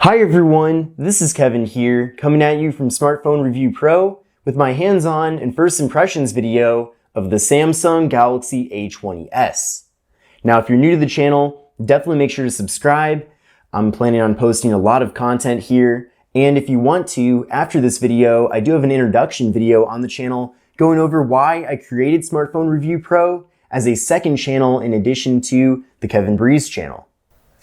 Hi everyone, this is Kevin here, coming at you from Smartphone Review Pro with my hands-on and first impressions video of the Samsung Galaxy A20s. Now if you're new to the channel, definitely make sure to subscribe. I'm planning on posting a lot of content here, and if you want to, after this video, I do have an introduction video on the channel going over why I created Smartphone Review Pro as a second channel in addition to the Kevin Breeze channel.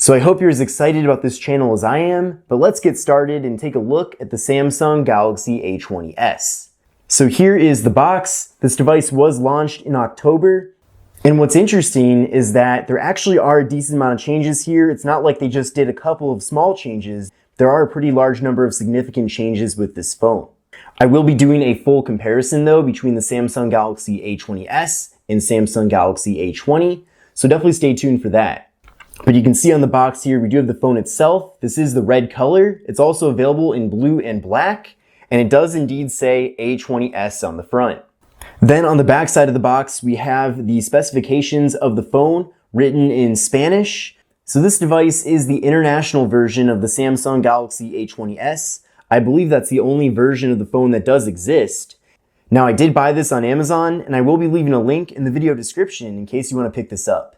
So I hope you're as excited about this channel as I am, but let's get started and take a look at the Samsung Galaxy A20s. So here is the box. This device was launched in October. And what's interesting is that there actually are a decent amount of changes here. It's not like they just did a couple of small changes. There are a pretty large number of significant changes with this phone. I will be doing a full comparison though between the Samsung Galaxy A20s and Samsung Galaxy A20, so definitely stay tuned for that. But you can see on the box here, we do have the phone itself. This is the red color. It's also available in blue and black, and it does indeed say A20s on the front. Then on the back side of the box, we have the specifications of the phone written in Spanish. So this device is the international version of the Samsung Galaxy A20s. I believe that's the only version of the phone that does exist. Now I did buy this on Amazon, and I will be leaving a link in the video description in case you want to pick this up.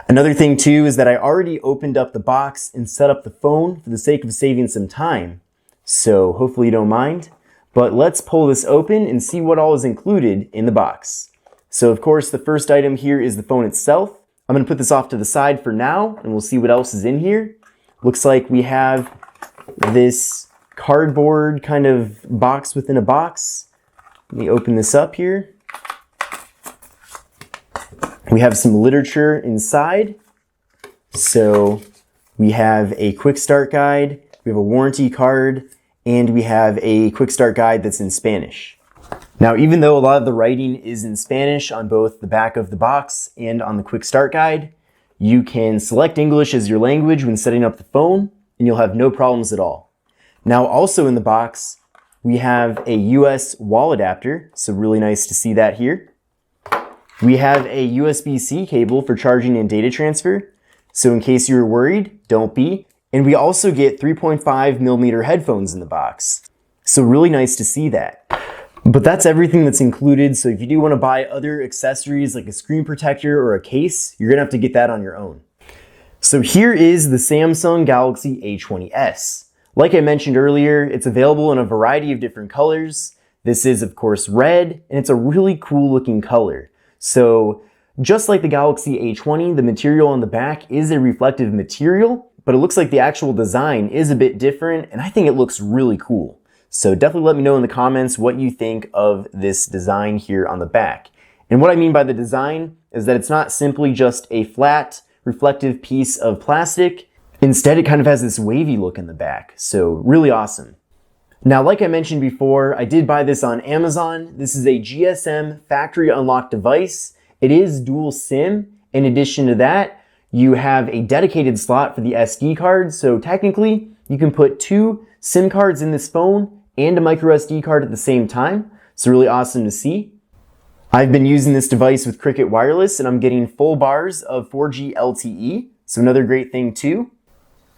Another thing too is that I already opened up the box and set up the phone for the sake of saving some time. So hopefully you don't mind. But let's pull this open and see what all is included in the box. So of course the first item here is the phone itself. I'm going to put this off to the side for now and we'll see what else is in here. Looks like we have this cardboard kind of box within a box. Let me open this up here. We have some literature inside. So we have a quick start guide, we have a warranty card, and we have a quick start guide that's in Spanish. Now, even though a lot of the writing is in Spanish on both the back of the box and on the quick start guide, you can select English as your language when setting up the phone, and you'll have no problems at all. Now, also in the box, we have a US wall adapter, so really nice to see that here. We have a USB-C cable for charging and data transfer, so in case you were worried, don't be. And we also get 3.5mm headphones in the box, so really nice to see that. But that's everything that's included, so if you do want to buy other accessories like a screen protector or a case, you're gonna have to get that on your own. So here is the Samsung Galaxy A20s. Like I mentioned earlier, it's available in a variety of different colors. This is of course red, and it's a really cool looking color. So just like the Galaxy A20, the material on the back is a reflective material, but it looks like the actual design is a bit different, and I think it looks really cool. So definitely let me know in the comments what you think of this design here on the back. And what I mean by the design is that it's not simply just a flat, reflective piece of plastic. Instead, it kind of has this wavy look in the back, so really awesome. Now, like I mentioned before, I did buy this on Amazon. This is a GSM factory unlocked device. It is dual SIM. In addition to that, you have a dedicated slot for the SD card. So technically, you can put two SIM cards in this phone and a micro SD card at the same time. So really awesome to see. I've been using this device with Cricket Wireless and I'm getting full bars of 4G LTE. So another great thing too.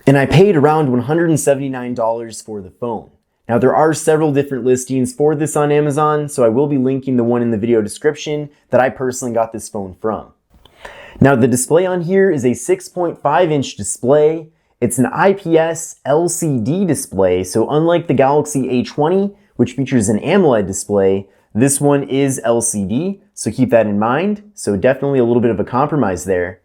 And I paid around $179 for the phone. Now there are several different listings for this on Amazon, so I will be linking the one in the video description that I personally got this phone from. Now the display on here is a 6.5-inch display. It's an IPS LCD display, so unlike the Galaxy A20, which features an AMOLED display, this one is LCD, so keep that in mind. So definitely a little bit of a compromise there.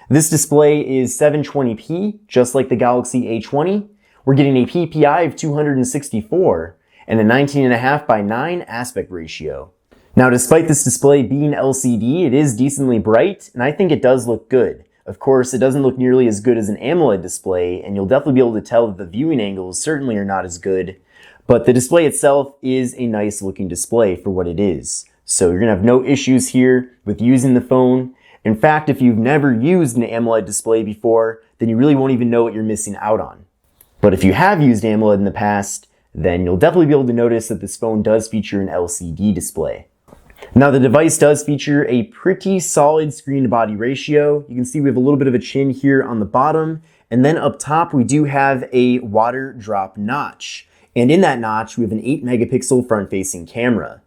This display is 720p, just like the Galaxy A20. We're getting a PPI of 264 and a 19.5:9 aspect ratio. Now, despite this display being LCD, it is decently bright, and I think it does look good. Of course, it doesn't look nearly as good as an AMOLED display, and you'll definitely be able to tell that the viewing angles certainly are not as good, but the display itself is a nice looking display for what it is. So you're gonna have no issues here with using the phone. In fact, if you've never used an AMOLED display before, then you really won't even know what you're missing out on. But if you have used AMOLED in the past, then you'll definitely be able to notice that this phone does feature an LCD display. Now the device does feature a pretty solid screen to body ratio. You can see we have a little bit of a chin here on the bottom, And then up top, we do have a water drop notch. And in that notch, we have an 8 megapixel front-facing camera.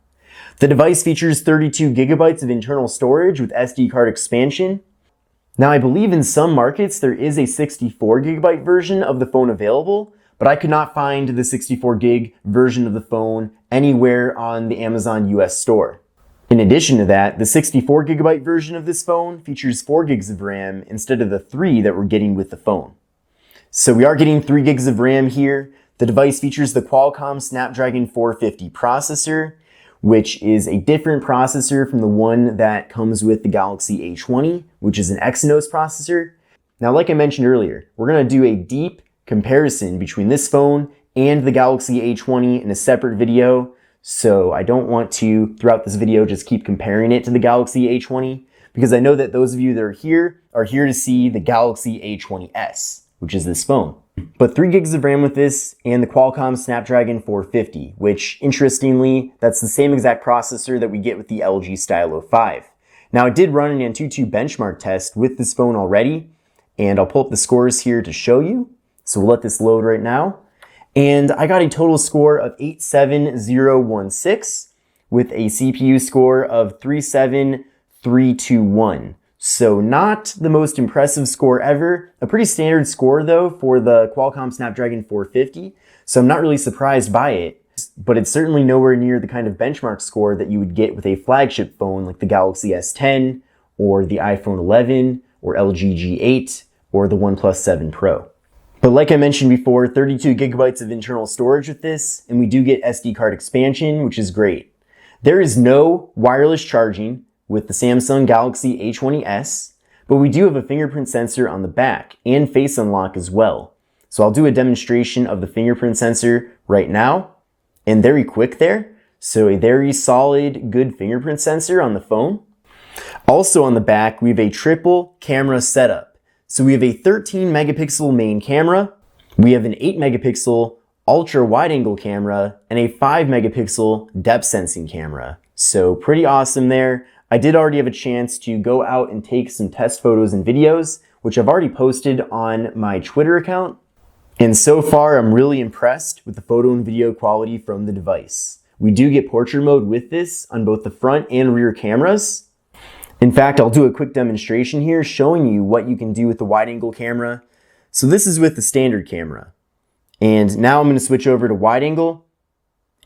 The device features 32 gigabytes of internal storage with SD card expansion. Now, I believe in some markets there is a 64 gigabyte version of the phone available, but I could not find the 64 gig version of the phone anywhere on the Amazon US store. In addition to that, the 64 gigabyte version of this phone features 4 gigs of RAM instead of the 3 that we're getting with the phone. So we are getting 3 gigs of RAM here. The device features the Qualcomm Snapdragon 450 processor, which is a different processor from the one that comes with the Galaxy A20, which is an Exynos processor. Now, like I mentioned earlier, we're going to do a deep comparison between this phone and the Galaxy A20 in a separate video. So I don't want to, throughout this video, just keep comparing it to the Galaxy A20, because I know that those of you that are here to see the Galaxy A20s, which is this phone. But 3 gigs of RAM with this and the Qualcomm Snapdragon 450, which interestingly, that's the same exact processor that we get with the LG Stylo 5. Now, I did run an Antutu benchmark test with this phone already, and I'll pull up the scores here to show you. So we'll let this load right now. And I got a total score of 87016 with a CPU score of 37321. So not the most impressive score ever. A pretty standard score though for the Qualcomm Snapdragon 450. So I'm not really surprised by it, but it's certainly nowhere near the kind of benchmark score that you would get with a flagship phone like the Galaxy S10 or the iPhone 11 or LG G8 or the OnePlus 7 Pro. But like I mentioned before, 32 gigabytes of internal storage with this, and we do get SD card expansion, which is great. There is no wireless charging with the Samsung Galaxy A20s, but we do have a fingerprint sensor on the back and face unlock as well. So I'll do a demonstration of the fingerprint sensor right now, and very quick there. So a very solid, good fingerprint sensor on the phone. Also on the back, we have a triple camera setup. So we have a 13 megapixel main camera, we have an 8 megapixel ultra wide angle camera, and a 5 megapixel depth sensing camera. So pretty awesome there. I did already have a chance to go out and take some test photos and videos, which I've already posted on my Twitter account. And so far, I'm really impressed with the photo and video quality from the device. We do get portrait mode with this on both the front and rear cameras. In fact, I'll do a quick demonstration here showing you what you can do with the wide angle camera. So this is with the standard camera. And now I'm going to switch over to wide angle.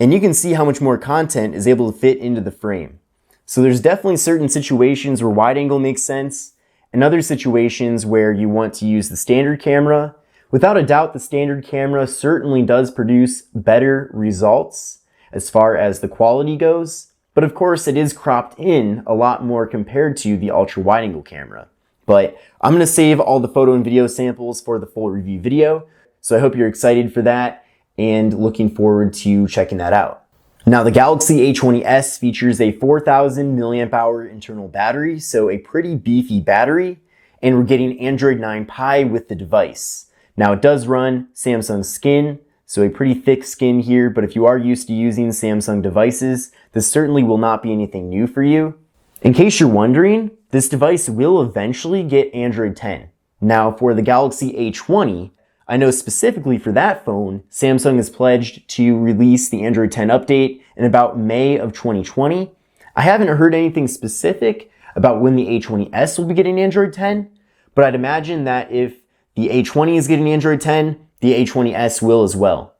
And you can see how much more content is able to fit into the frame. So there's definitely certain situations where wide angle makes sense, and other situations where you want to use the standard camera. Without a doubt, the standard camera certainly does produce better results as far as the quality goes. But of course, it is cropped in a lot more compared to the ultra wide angle camera. But I'm going to save all the photo and video samples for the full review video. So I hope you're excited for that and looking forward to checking that out. Now, the Galaxy A20s features a 4,000 milliamp hour internal battery, so a pretty beefy battery, and we're getting Android 9 Pie with the device. Now, it does run Samsung Skin, so a pretty thick skin here, but if you are used to using Samsung devices, this certainly will not be anything new for you. In case you're wondering, this device will eventually get Android 10. Now, for the Galaxy A20, I know specifically for that phone, Samsung has pledged to release the Android 10 update in about May of 2020. I haven't heard anything specific about when the A20s will be getting Android 10, but I'd imagine that if the A20 is getting Android 10, the A20s will as well.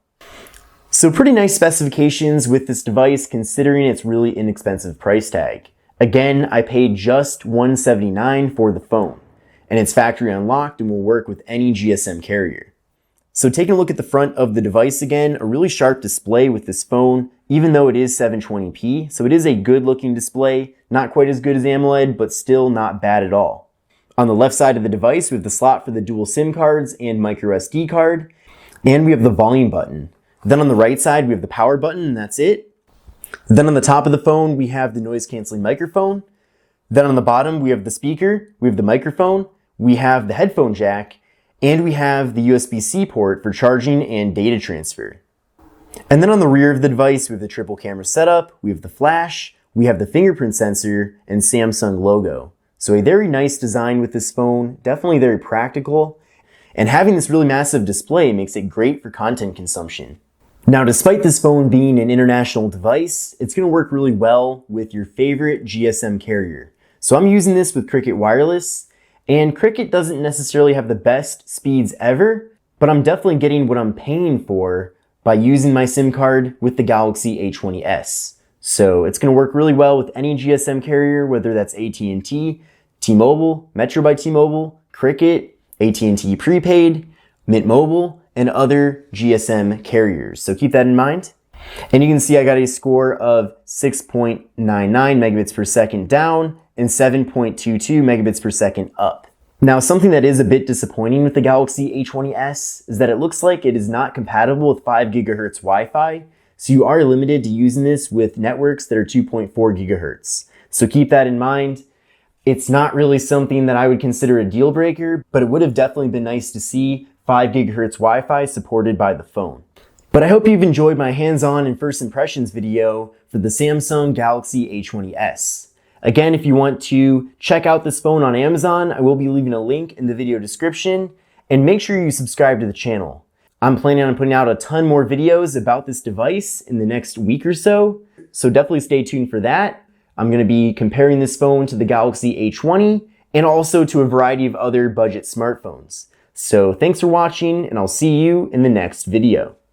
So pretty nice specifications with this device considering its really inexpensive price tag. Again, I paid just $179 for the phone, and it's factory unlocked and will work with any GSM carrier. So taking a look at the front of the device again, a really sharp display with this phone, even though it is 720p, so it is a good looking display, not quite as good as AMOLED, but still not bad at all. On the left side of the device, we have the slot for the dual SIM cards and micro SD card, and we have the volume button. Then on the right side, we have the power button, and that's it. Then on the top of the phone, we have the noise canceling microphone. Then on the bottom, we have the speaker, we have the microphone, we have the headphone jack, and we have the USB-C port for charging and data transfer. And then on the rear of the device, we have the triple camera setup, we have the flash, we have the fingerprint sensor, and Samsung logo. So a very nice design with this phone, definitely very practical. And having this really massive display makes it great for content consumption. Now, despite this phone being an international device, it's going to work really well with your favorite GSM carrier. So I'm using this with Cricket Wireless, and Cricket doesn't necessarily have the best speeds ever, but I'm definitely getting what I'm paying for by using my SIM card with the Galaxy A20s. So it's going to work really well with any GSM carrier, whether that's AT&T, T-Mobile, Metro by T-Mobile, Cricket, AT&T Prepaid, Mint Mobile, and other GSM carriers. So keep that in mind. And you can see I got a score of 6.99 megabits per second down and 7.22 megabits per second up. Now, something that is a bit disappointing with the Galaxy A20s is that it looks like it is not compatible with 5 gigahertz Wi-Fi, so you are limited to using this with networks that are 2.4 gigahertz. So keep that in mind. It's not really something that I would consider a deal breaker, but it would have definitely been nice to see 5 gigahertz Wi-Fi supported by the phone. But I hope you've enjoyed my hands-on and first impressions video for the Samsung Galaxy A20s. Again, if you want to check out this phone on Amazon, I will be leaving a link in the video description, and make sure you subscribe to the channel. I'm planning on putting out a ton more videos about this device in the next week or so definitely stay tuned for that. I'm going to be comparing this phone to the Galaxy A20 and also to a variety of other budget smartphones. So thanks for watching, and I'll see you in the next video.